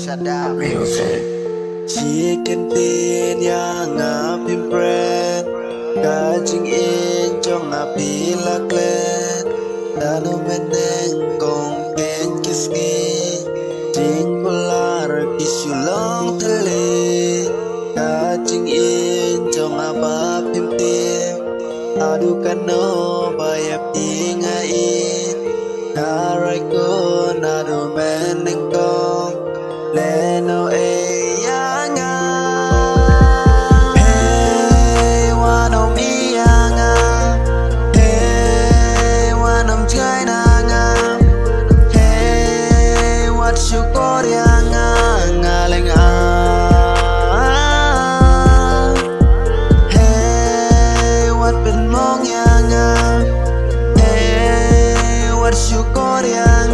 Music. Chicken tin yang ngapim bread Kajing in trong ngapi laklet Dano meneng kong ken kiski Jing polar kisulong tele Kajing in trong ngapapim tim Adu kano bayap ingain Karay ko nado meneng kong Leno syukur yang ngaling hey wat bên mong yang hey wat syukur yang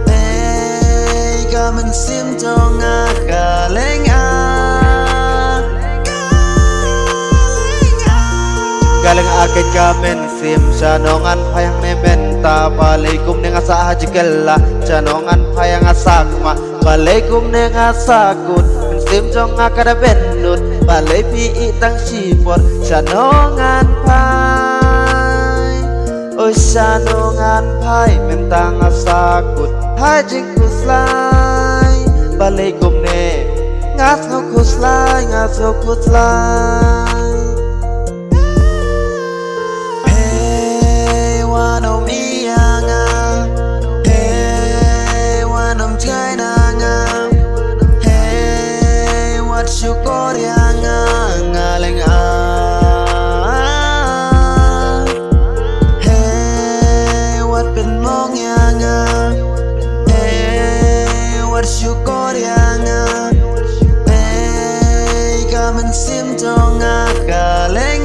hey kamen sim trong ngaling galing akit kamen sim sanongan payang nemen ta balikum neng asa hajikella sanongan payang asakma balikum neng asakut sim jong akada benut balai pi itang sipor sanongan pai oi sanongan pai mentang asakut hajik kuslai balikum ne ngas kuslai ngas kuslai wanom iyanga hey wanom jainanga hey wat syukur yang ngaling hey wat ben mong yang hey wat syukur yang hey kamen sim tong ngaling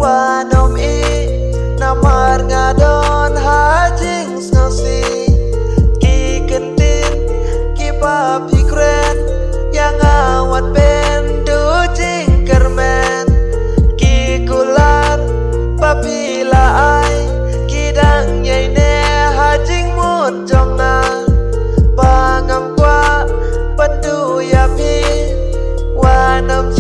wanom i namar ngadon hajing snasi ki kentin ki papi kren yang awat pendu jing kermen ki kulat papi laai ki dang nyai ne hajing mut jonga pangam kwa pendu ya pi wanom